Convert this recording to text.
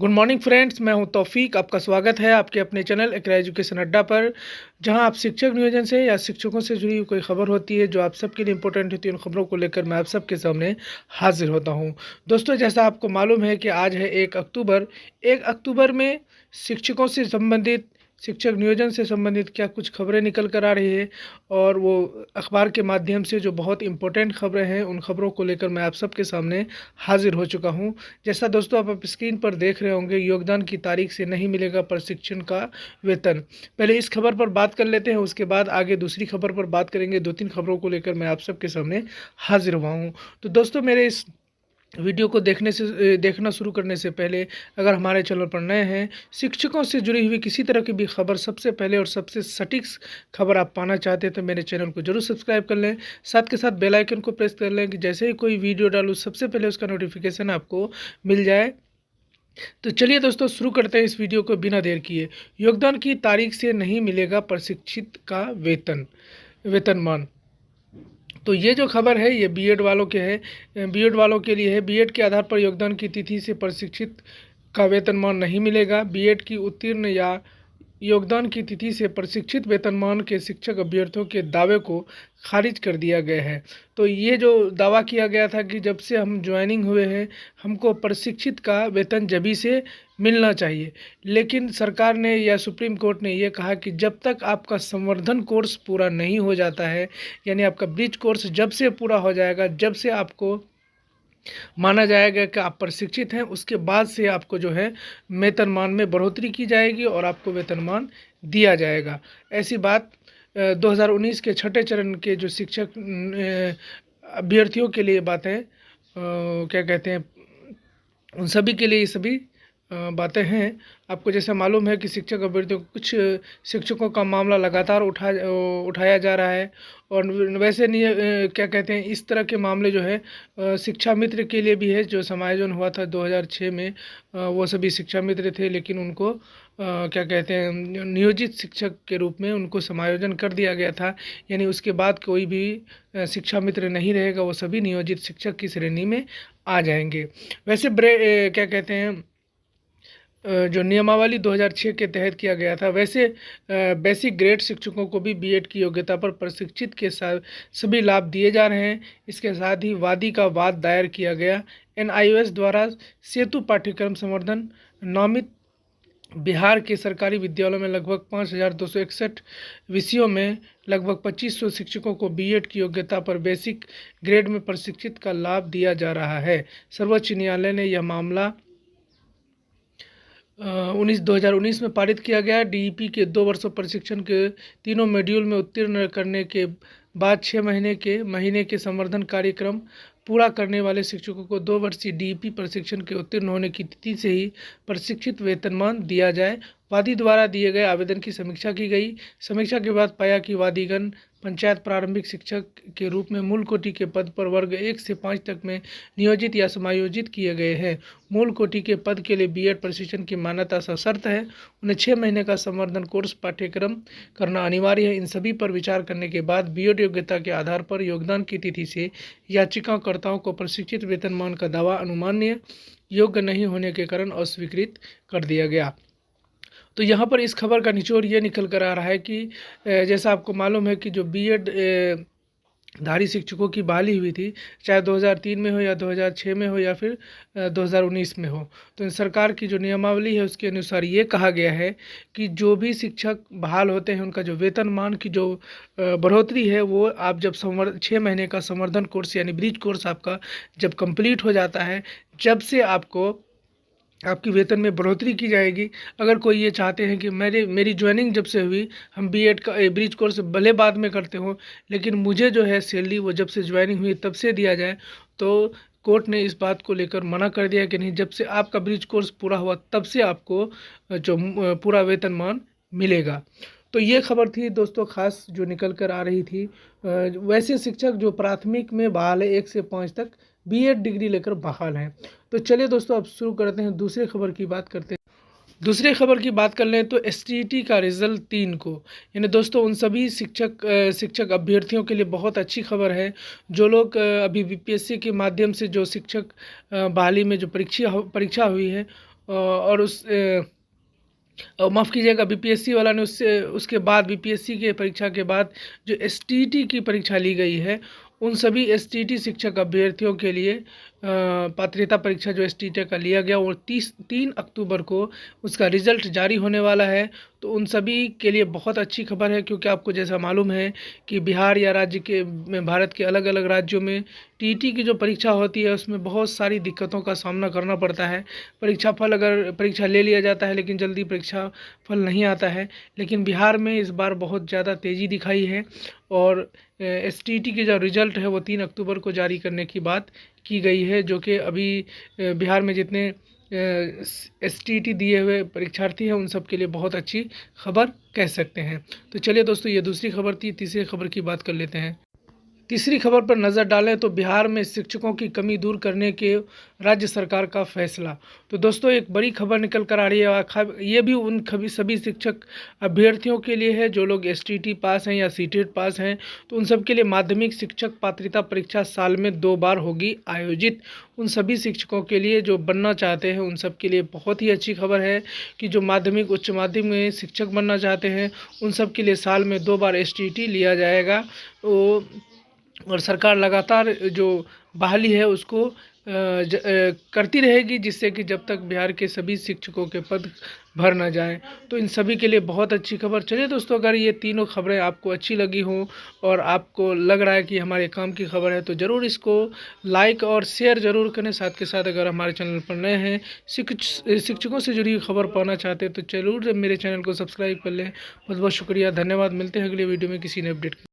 Good morning friends, मैं हूं तौफीक। आपका स्वागत है आपके अपने चैनल एकरा एजुकेशन अड्डा पर, जहां आप शिक्षक नियोजन से या शिक्षकों से जुड़ी हुई कोई खबर होती है जो आप सबके लिए इंपॉर्टेंट होती है, उन खबरों को लेकर मैं आप सबके सामने हाजिर होता हूं। दोस्तों, जैसा आपको मालूम है कि आज है 1 अक्टूबर। 1 अक्टूबर में शिक्षकों से संबंधित, शिक्षक नियोजन से संबंधित क्या कुछ खबरें निकल कर आ रही है, और वो अखबार के माध्यम से जो बहुत इंपॉर्टेंट खबरें हैं, उन खबरों को लेकर मैं आप सबके सामने हाजिर हो चुका हूं। जैसा दोस्तों आप स्क्रीन पर देख रहे होंगे, योगदान की तारीख से नहीं मिलेगा प्रशिक्षण का वेतन। पहले इस खबर पर बात कर लेते हैं, उसके बाद आगे दूसरी खबर पर बात करेंगे। 2-3 खबरों को लेकर मैं आप सबके सामने हाजिर हुआ हूँ। तो दोस्तों, मेरे इस वीडियो को देखना शुरू करने से पहले, अगर हमारे चैनल पर नए हैं, शिक्षकों से जुड़ी हुई किसी तरह की भी खबर सबसे पहले और सबसे सटीक खबर आप पाना चाहते हैं तो मेरे चैनल को जरूर सब्सक्राइब कर लें। साथ के साथ बेल आइकन को प्रेस कर लें कि जैसे ही कोई वीडियो डालूँ सबसे पहले उसका नोटिफिकेशन आपको मिल जाए। तो चलिए दोस्तों, शुरू करते हैं इस वीडियो को बिना देर किए। योगदान की तारीख से नहीं मिलेगा प्रशिक्षित का वेतनमान। तो ये जो खबर है ये बीएड वालों के है, बीएड वालों के लिए है। बीएड के आधार पर योगदान की तिथि से प्रशिक्षित का वेतनमान नहीं मिलेगा। बीएड की उत्तीर्ण या योगदान की तिथि से प्रशिक्षित वेतनमान के शिक्षक अभ्यर्थियों के दावे को खारिज कर दिया गया है। तो ये जो दावा किया गया था कि जब से हम ज्वाइनिंग हुए हैं, हमको प्रशिक्षित का वेतन जभी से मिलना चाहिए, लेकिन सरकार ने या सुप्रीम कोर्ट ने ये कहा कि जब तक आपका संवर्धन कोर्स पूरा नहीं हो जाता है, यानी आपका ब्रिज कोर्स जब से पूरा हो जाएगा, जब से आपको माना जाएगा कि आप प्रशिक्षित हैं, उसके बाद से आपको जो है वेतनमान में बढ़ोतरी की जाएगी और आपको वेतनमान दिया जाएगा। ऐसी बात 2019 के छठे चरण के जो शिक्षक अभ्यर्थियों के लिए बातें क्या कहते हैं, उन सभी के लिए ये सभी बातें हैं। आपको जैसा मालूम है कि शिक्षक अभ्यर्थियों कुछ शिक्षकों का मामला लगातार उठाया जा रहा है, और वैसे नहीं क्या कहते हैं, इस तरह के मामले जो है शिक्षा मित्र के लिए भी है। जो समायोजन हुआ था 2006 में, वो सभी शिक्षा मित्र थे, लेकिन उनको क्या कहते हैं, नियोजित शिक्षक के रूप में उनको समायोजन कर दिया गया था। यानी उसके बाद कोई भी शिक्षा मित्र नहीं रहेगा, वो सभी नियोजित शिक्षक की श्रेणी में आ जाएंगे। वैसे क्या कहते हैं, जो नियमावली 2006 के तहत किया गया था, वैसे बेसिक ग्रेड शिक्षकों को भी बीएड की योग्यता पर प्रशिक्षित के साथ सभी लाभ दिए जा रहे हैं। इसके साथ ही वादी का वाद दायर किया गया। एनआईओएस द्वारा सेतु पाठ्यक्रम संवर्धन नामित बिहार के सरकारी विद्यालयों में लगभग 5,261 विषयों में लगभग 2,500 शिक्षकों को बीएड की योग्यता पर बेसिक ग्रेड में प्रशिक्षित का लाभ दिया जा रहा है। सर्वोच्च न्यायालय ने यह मामला 2019 में पारित किया गया। डीईपी के 2 वर्षों प्रशिक्षण के तीनों मॉड्यूल में उत्तीर्ण करने के बाद 6 महीने के संवर्धन कार्यक्रम पूरा करने वाले शिक्षकों को 2 वर्षीय डीईपी प्रशिक्षण के उत्तीर्ण होने की तिथि से ही प्रशिक्षित वेतनमान दिया जाए। वादी द्वारा दिए गए आवेदन की समीक्षा की गई। समीक्षा के बाद पाया कि वादीगण पंचायत प्रारंभिक शिक्षक के रूप में मूल कोटि के पद पर वर्ग 1 से 5 तक में नियोजित या समायोजित किए गए हैं। मूल कोटि के पद के लिए बीएड प्रशिक्षण की मान्यता सशर्त है। उन्हें 6 महीने का संवर्धन कोर्स पाठ्यक्रम करना अनिवार्य है। इन सभी पर विचार करने के बाद बीएड योग्यता के आधार पर योगदान की तिथि से याचिकाकर्ताओं को प्रशिक्षित वेतनमान का दावा अनुमान्य योग्य नहीं होने के कारण अस्वीकृत कर दिया गया। तो यहाँ पर इस खबर का निचोड़ ये निकल कर आ रहा है कि जैसा आपको मालूम है कि जो बीएड धारी शिक्षकों की बहाली हुई थी, चाहे 2003 में हो या 2006 में हो या फिर 2019 में हो, तो सरकार की जो नियमावली है उसके अनुसार ये कहा गया है कि जो भी शिक्षक बहाल होते हैं उनका जो वेतनमान की जो बढ़ोतरी है, वो आप जब 6 महीने का संवर्धन कोर्स यानी ब्रिज कोर्स आपका जब कंप्लीट हो जाता है, जब से आपकी वेतन में बढ़ोतरी की जाएगी। अगर कोई ये चाहते हैं कि मेरी ज्वाइनिंग जब से हुई, हम बीएड का ब्रिज कोर्स भले बाद में करते हो, लेकिन मुझे जो है सैलरी वो जब से ज्वाइनिंग हुई तब से दिया जाए, तो कोर्ट ने इस बात को लेकर मना कर दिया कि नहीं, जब से आपका ब्रिज कोर्स पूरा हुआ तब से आपको जो पूरा वेतनमान मिलेगा। तो ये खबर थी दोस्तों खास जो निकल कर आ रही थी। वैसे शिक्षक जो प्राथमिक में बहाल है 1 से 5 तक बीएड डिग्री लेकर बहाल हैं। तो चलिए दोस्तों, अब शुरू करते हैं, दूसरे खबर की बात करते हैं। दूसरे खबर की बात कर लें तो एसटीईटी का रिजल्ट 3 को, यानी दोस्तों उन सभी शिक्षक अभ्यर्थियों के लिए बहुत अच्छी खबर है जो लोग अभी बीपीएससी के माध्यम से जो शिक्षक बहाली में जो परीक्षा हुई है, और माफ़ कीजिएगा, बीपीएससी वाला ने उसके बाद बीपीएससी के परीक्षा के बाद जो एसटीईटी की परीक्षा ली गई है, उन सभी एसटीईटी शिक्षक अभ्यर्थियों के लिए पात्रता परीक्षा जो एसटीईटी का लिया गया वो 3 अक्टूबर को उसका रिज़ल्ट जारी होने वाला है। तो उन सभी के लिए बहुत अच्छी खबर है, क्योंकि आपको जैसा मालूम है कि बिहार या राज्य के में भारत के अलग-अलग राज्यों में टीईटी की जो परीक्षा होती है उसमें बहुत सारी दिक्कतों का सामना करना पड़ता है। अगर परीक्षा ले लिया जाता है लेकिन जल्दी परीक्षा फल नहीं आता है, लेकिन बिहार में इस बार बहुत ज़्यादा तेज़ी दिखाई है और एसटीईटी की जो रिज़ल्ट है वो 3 अक्टूबर को जारी करने की बात की गई है, जो कि अभी बिहार में जितने एसटीईटी दिए हुए परीक्षार्थी हैं उन सब के लिए बहुत अच्छी खबर कह सकते हैं। तो चलिए दोस्तों, ये दूसरी खबर थी। तीसरी खबर की बात कर लेते हैं। तीसरी खबर पर नज़र डालें तो बिहार में शिक्षकों की कमी दूर करने के राज्य सरकार का फैसला। तो दोस्तों, एक बड़ी खबर निकल कर आ रही है। ये भी उन सभी शिक्षक अभ्यर्थियों के लिए है जो लोग एसटीईटी पास हैं या सीटेट पास हैं। तो उन सब के लिए माध्यमिक शिक्षक पात्रता परीक्षा साल में 2 बार होगी आयोजित। उन सभी शिक्षकों के लिए जो बनना चाहते हैं उन सब के लिए बहुत ही अच्छी खबर है कि जो माध्यमिक उच्च माध्यमिक में शिक्षक बनना चाहते हैं उन सब के लिए साल में 2 बार एसटीईटी लिया जाएगा। तो और सरकार लगातार जो बहाली है उसको करती रहेगी, जिससे कि जब तक बिहार के सभी शिक्षकों के पद भर ना जाएं। तो इन सभी के लिए बहुत अच्छी खबर। चलिए दोस्तों, अगर ये तीनों खबरें आपको अच्छी लगी हों और आपको लग रहा है कि हमारे काम की खबर है तो ज़रूर इसको लाइक और शेयर ज़रूर करें। साथ के साथ अगर हमारे चैनल पर नए हैं, शिक्षकों से जुड़ी हुई खबर पाना चाहते हैं तो ज़रूर मेरे चैनल को सब्सक्राइब कर लें। बहुत बहुत शुक्रिया, धन्यवाद। मिलते हैं अगले वीडियो में किसी नए अपडेट के